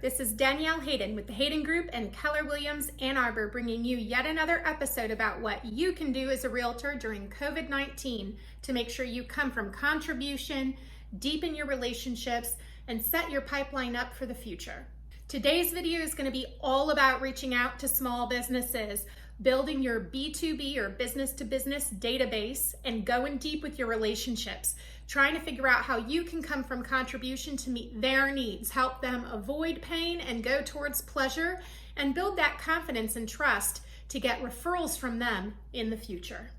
This is Danielle Hayden with the Hayden Group and Keller Williams Ann Arbor, bringing you yet another episode about what you can do as a realtor during COVID-19 to make sure you come from contribution, deepen your relationships, and set your pipeline up for the future. Today's video is going to be all about reaching out to small businesses, building your B2B or business-to-business database, and going deep with your relationships, trying to figure out how you can come from contribution to meet their needs, help them avoid pain and go towards pleasure, and build that confidence and trust to get referrals from them in the future.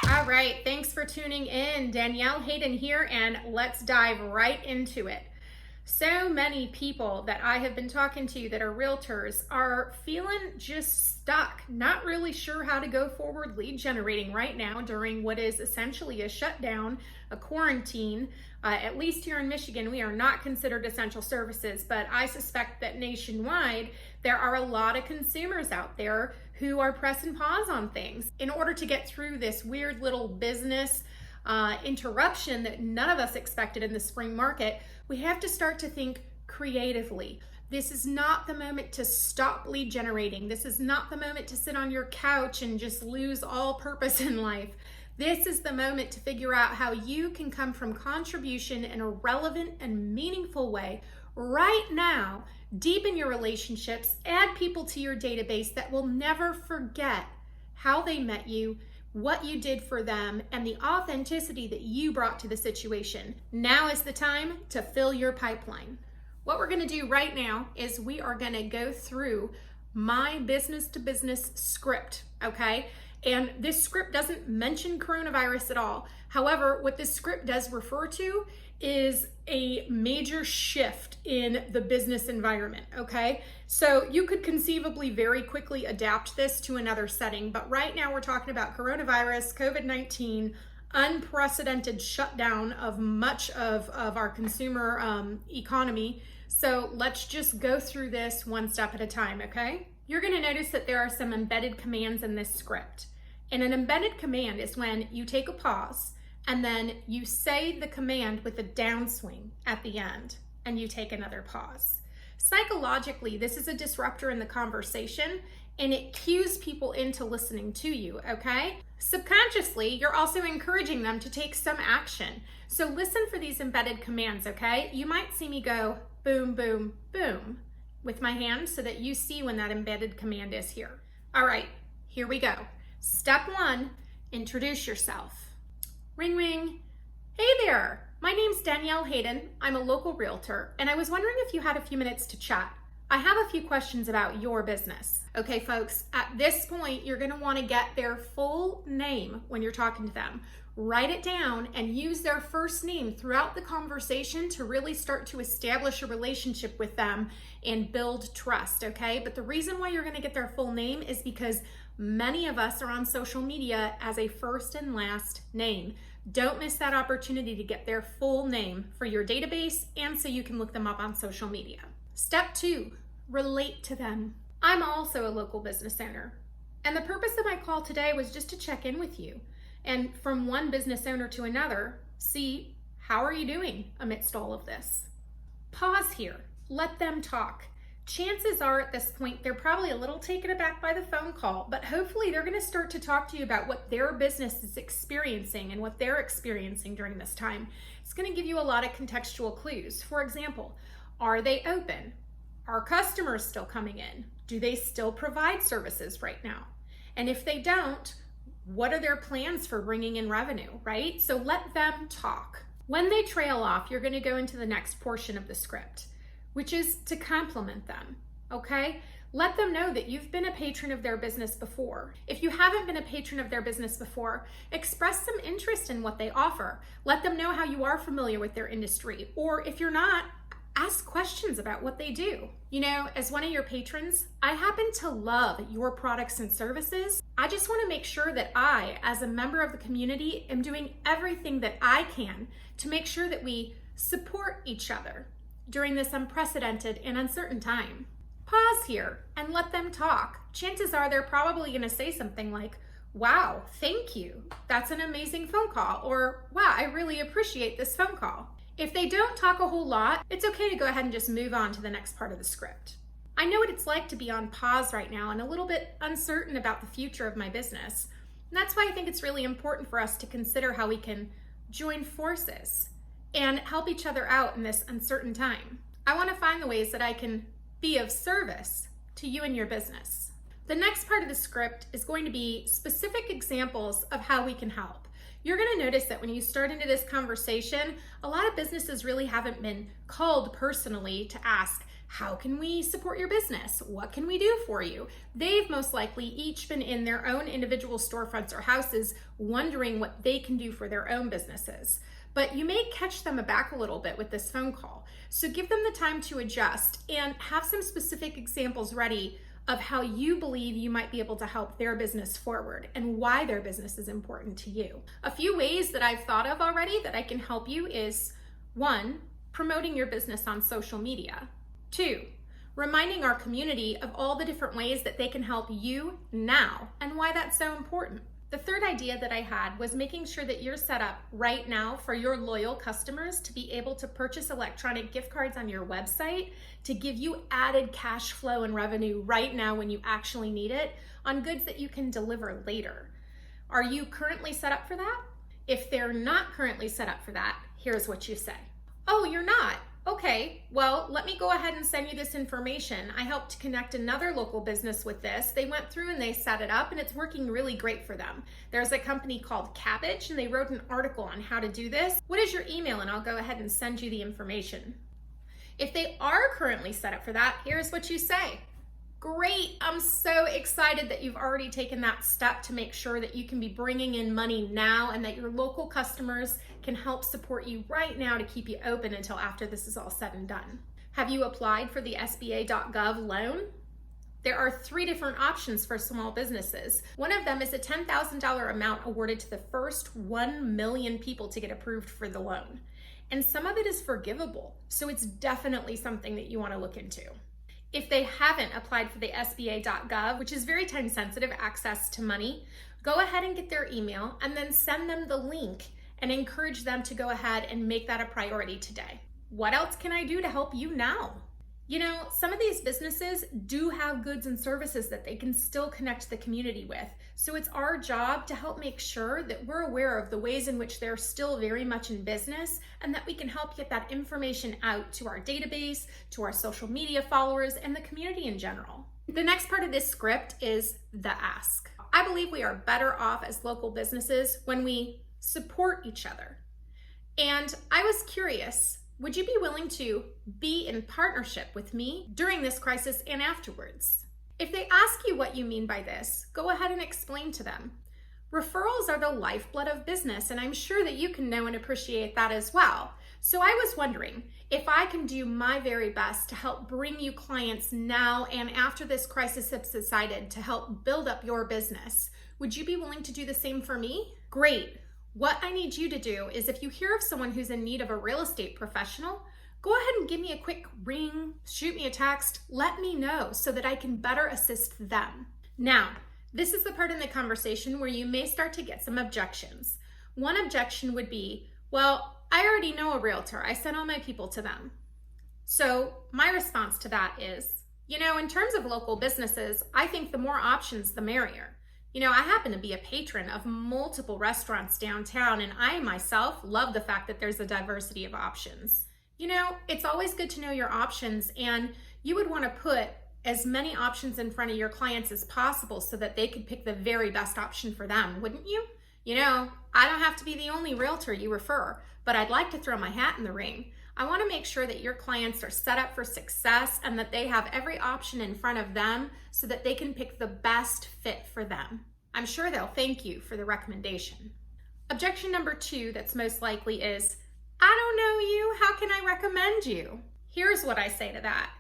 All right, thanks for tuning in. Danielle Hayden here, and let's dive right into it. So many people that I have been talking to that are realtors are feeling just stuck, not really sure how to go forward lead generating right now during what is essentially a shutdown, a quarantine. At least here in Michigan, we are not considered essential services, but I suspect that nationwide, there are a lot of consumers out there who are pressing pause on things in order to get through this weird little business interruption that none of us expected in the spring market. We have to start to think creatively. This is not the moment to stop lead generating. This is not the moment to sit on your couch and just lose all purpose in life. This is the moment to figure out how you can come from contribution in a relevant and meaningful way right now, deepen your relationships, add people to your database that will never forget how they met you, what you did for them, and the authenticity that you brought to the situation. Now is the time to fill your pipeline. What we're gonna do right now is we are gonna go through my business-to-business script, okay? And this script doesn't mention coronavirus at all. However, what this script does refer to is a major shift in the business environment, okay? So you could conceivably very quickly adapt this to another setting, but right now we're talking about coronavirus, COVID-19, unprecedented shutdown of much of our consumer economy. So let's just go through this one step at a time, okay? You're gonna notice that there are some embedded commands in this script. And an embedded command is when you take a pause and then you say the command with a downswing at the end and you take another pause. Psychologically, this is a disruptor in the conversation and it cues people into listening to you, okay? Subconsciously, you're also encouraging them to take some action. So listen for these embedded commands, okay? You might see me go boom, boom, boom with my hand so that you see when that embedded command is here. All right, here we go. Step one, introduce yourself. Ring, ring. Hey there, my name's Danielle Hayden. I'm a local realtor, and I was wondering if you had a few minutes to chat. I have a few questions about your business. Okay, folks, at this point, you're gonna wanna get their full name when you're talking to them. Write it down and use their first name throughout the conversation to really start to establish a relationship with them and build trust, okay? But the reason why you're gonna get their full name is because many of us are on social media as a first and last name. Don't miss that opportunity to get their full name for your database and so you can look them up on social media. Step two, relate to them. I'm also a local business owner, and the purpose of my call today was just to check in with you and from one business owner to another, see how are you doing amidst all of this. Pause here, let them talk. Chances are at this point, they're probably a little taken aback by the phone call, but hopefully they're gonna start to talk to you about what their business is experiencing and what they're experiencing during this time. It's gonna give you a lot of contextual clues. For example, are they open? Are customers still coming in? Do they still provide services right now? And if they don't, what are their plans for bringing in revenue, right? So let them talk. When they trail off, you're gonna go into the next portion of the script, which is to compliment them, okay? Let them know that you've been a patron of their business before. If you haven't been a patron of their business before, express some interest in what they offer. Let them know how you are familiar with their industry, or if you're not, ask questions about what they do. You know, as one of your patrons, I happen to love your products and services. I just wanna make sure that I, as a member of the community, am doing everything that I can to make sure that we support each other during this unprecedented and uncertain time. Pause here and let them talk. Chances are they're probably gonna say something like, wow, thank you. That's an amazing phone call. Or, wow, I really appreciate this phone call. If they don't talk a whole lot, it's okay to go ahead and just move on to the next part of the script. I know what it's like to be on pause right now and a little bit uncertain about the future of my business. And that's why I think it's really important for us to consider how we can join forces and help each other out in this uncertain time. I want to find the ways that I can be of service to you and your business. The next part of the script is going to be specific examples of how we can help. You're going to notice that when you start into this conversation, a lot of businesses really haven't been called personally to ask, how can we support your business? What can we do for you? They've most likely each been in their own individual storefronts or houses wondering what they can do for their own businesses. But you may catch them aback a little bit with this phone call. So give them the time to adjust and have some specific examples ready of how you believe you might be able to help their business forward and why their business is important to you. A few ways that I've thought of already that I can help you is 1, promoting your business on social media. 2, reminding our community of all the different ways that they can help you now and why that's so important. The third idea that I had was making sure that you're set up right now for your loyal customers to be able to purchase electronic gift cards on your website to give you added cash flow and revenue right now when you actually need it on goods that you can deliver later. Are you currently set up for that? If they're not currently set up for that, here's what you say. Oh, you're not? Okay, well, let me go ahead and send you this information. I helped to connect another local business with this. They went through and they set it up and it's working really great for them. There's a company called Cabbage and they wrote an article on how to do this. What is your email? And I'll go ahead and send you the information. If they are currently set up for that, here's what you say. Great, I'm so excited that you've already taken that step to make sure that you can be bringing in money now and that your local customers can help support you right now to keep you open until after this is all said and done. Have you applied for the SBA.gov loan? There are 3 different options for small businesses. One of them is a $10,000 amount awarded to the first 1 million people to get approved for the loan. And some of it is forgivable, so it's definitely something that you want to look into. If they haven't applied for the SBA.gov, which is very time sensitive access to money, go ahead and get their email and then send them the link and encourage them to go ahead and make that a priority today. What else can I do to help you now? You know, some of these businesses do have goods and services that they can still connect the community with. So it's our job to help make sure that we're aware of the ways in which they're still very much in business and that we can help get that information out to our database, to our social media followers, and the community in general. The next part of this script is the ask. I believe we are better off as local businesses when we support each other. And I was curious, would you be willing to be in partnership with me during this crisis and afterwards? If they ask you what you mean by this, go ahead and explain to them. Referrals are the lifeblood of business, and I'm sure that you can know and appreciate that as well. So I was wondering if I can do my very best to help bring you clients now and after this crisis has subsided to help build up your business. Would you be willing to do the same for me? Great. What I need you to do is if you hear of someone who's in need of a real estate professional, go ahead and give me a quick ring, shoot me a text, let me know so that I can better assist them. Now, this is the part in the conversation where you may start to get some objections. One objection would be, well, I already know a realtor. I sent all my people to them. So my response to that is, you know, in terms of local businesses, I think the more options, the merrier. You know, I happen to be a patron of multiple restaurants downtown, and I myself love the fact that there's a diversity of options. You know, it's always good to know your options, and you would want to put as many options in front of your clients as possible so that they could pick the very best option for them, wouldn't you? You know, I don't have to be the only realtor you refer, but I'd like to throw my hat in the ring. I want to make sure that your clients are set up for success and that they have every option in front of them so that they can pick the best fit for them. I'm sure they'll thank you for the recommendation. Objection number 2 that's most likely is, I don't know you, how can I recommend you? Here's what I say to that.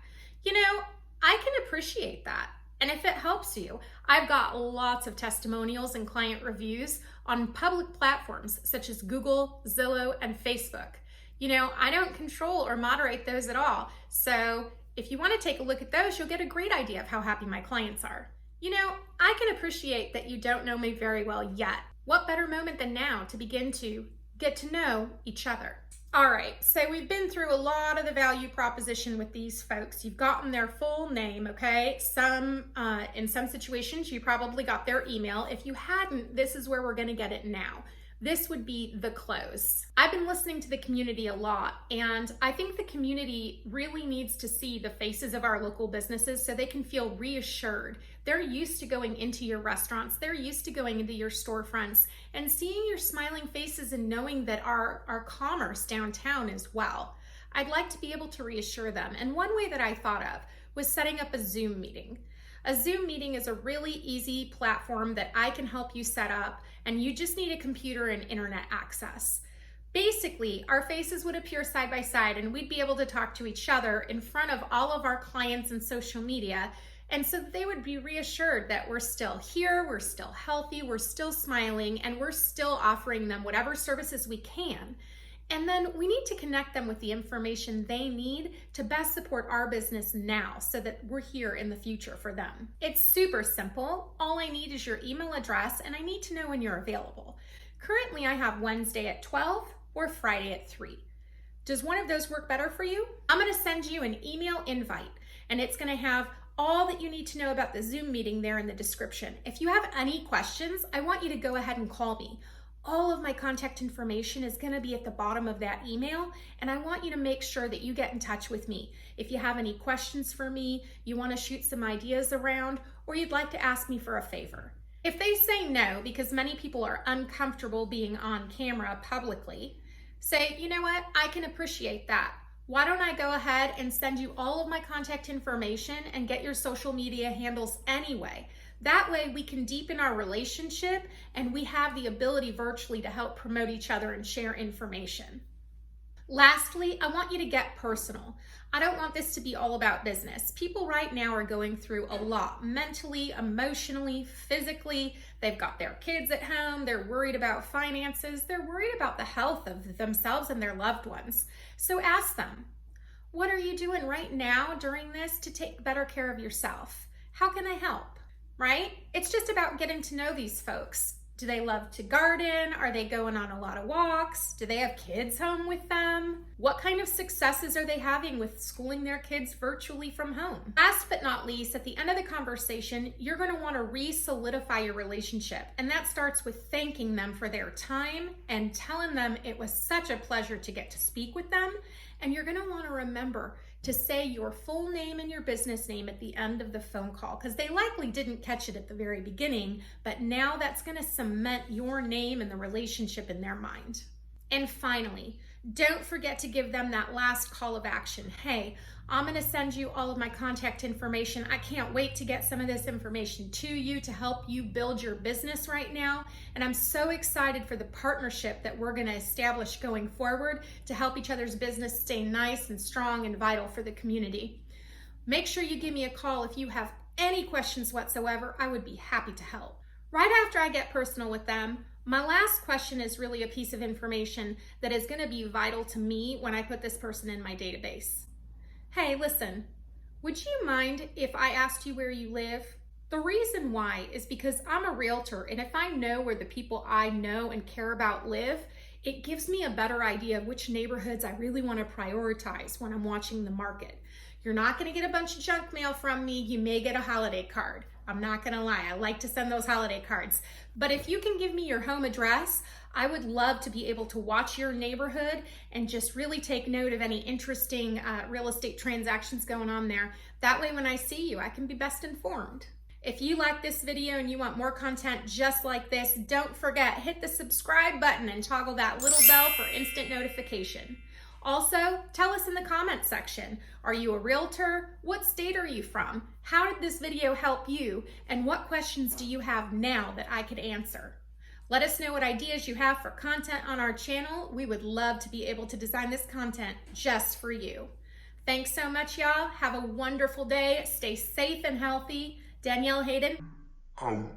You know, I can appreciate that. And if it helps you, I've got lots of testimonials and client reviews on public platforms such as Google, Zillow, and Facebook. You know, I don't control or moderate those at all. So if you want to take a look at those, you'll get a great idea of how happy my clients are. I can appreciate that you don't know me very well yet. What better moment than now to begin to get to know each other? All right, so we've been through a lot of the value proposition with these folks. You've gotten their full name, okay? In some situations, you probably got their email. If you hadn't, this is where we're gonna get it now. This would be the close. I've been listening to the community a lot, and I think the community really needs to see the faces of our local businesses so they can feel reassured. They're used to going into your restaurants, they're used to going into your storefronts and seeing your smiling faces and knowing that our commerce downtown as well. I'd like to be able to reassure them. And one way that I thought of was setting up a Zoom meeting. A Zoom meeting is a really easy platform that I can help you set up, and you just need a computer and internet access. Basically, our faces would appear side by side and we'd be able to talk to each other in front of all of our clients and social media. And so they would be reassured that we're still here, we're still healthy, we're still smiling, and we're still offering them whatever services we can. And then we need to connect them with the information they need to best support our business now so that we're here in the future for them. It's super simple. All I need is your email address and I need to know when you're available. Currently, I have Wednesday at 12 or Friday at 3. Does one of those work better for you? I'm gonna send you an email invite and it's gonna have all that you need to know about the Zoom meeting there in the description. If you have any questions, I want you to go ahead and call me. All of my contact information is going to be at the bottom of that email, and I want you to make sure that you get in touch with me. If you have any questions for me, you want to shoot some ideas around, or you'd like to ask me for a favor. If they say no, because many people are uncomfortable being on camera publicly, say, you know what, I can appreciate that. Why don't I go ahead and send you all of my contact information and get your social media handles anyway? That way we can deepen our relationship and we have the ability virtually to help promote each other and share information. Lastly, I want you to get personal. I don't want this to be all about business. People right now are going through a lot mentally, emotionally, physically. They've got their kids at home. They're worried about finances. They're worried about the health of themselves and their loved ones. So ask them, what are you doing right now during this to take better care of yourself? How can I help? Right? It's just about getting to know these folks. Do they love to garden? Are they going on a lot of walks? Do they have kids home with them? What kind of successes are they having with schooling their kids virtually from home? Last but not least, at the end of the conversation, you're going to want to re-solidify your relationship. And that starts with thanking them for their time and telling them it was such a pleasure to get to speak with them. And you're going to want to remember to say your full name and your business name at the end of the phone call, because they likely didn't catch it at the very beginning, but now that's going to cement your name and the relationship in their mind. And finally, don't forget to give them that last call of action. Hey, I'm going to send you all of my contact information. I can't wait to get some of this information to you to help you build your business right now. And I'm so excited for the partnership that we're going to establish going forward to help each other's business stay nice and strong and vital for the community. Make sure you give me a call if you have any questions whatsoever. I would be happy to help. Right after I get personal with them, my last question is really a piece of information that is going to be vital to me when I put this person in my database. Hey, listen, would you mind if I asked you where you live? The reason why is because I'm a realtor, and if I know where the people I know and care about live, it gives me a better idea of which neighborhoods I really want to prioritize when I'm watching the market. You're not going to get a bunch of junk mail from me. You may get a holiday card. I'm not going to lie. I like to send those holiday cards. But if you can give me your home address, I would love to be able to watch your neighborhood and just really take note of any interesting real estate transactions going on there. That way, when I see you, I can be best informed. If you like this video and you want more content just like this, don't forget, hit the subscribe button and toggle that little bell for instant notification. Also, tell us in the comments section, are you a realtor? What state are you from? How did this video help you? And what questions do you have now that I could answer? Let us know what ideas you have for content on our channel. We would love to be able to design this content just for you. Thanks so much, y'all. Have a wonderful day. Stay safe and healthy. Danielle Hayden. Out.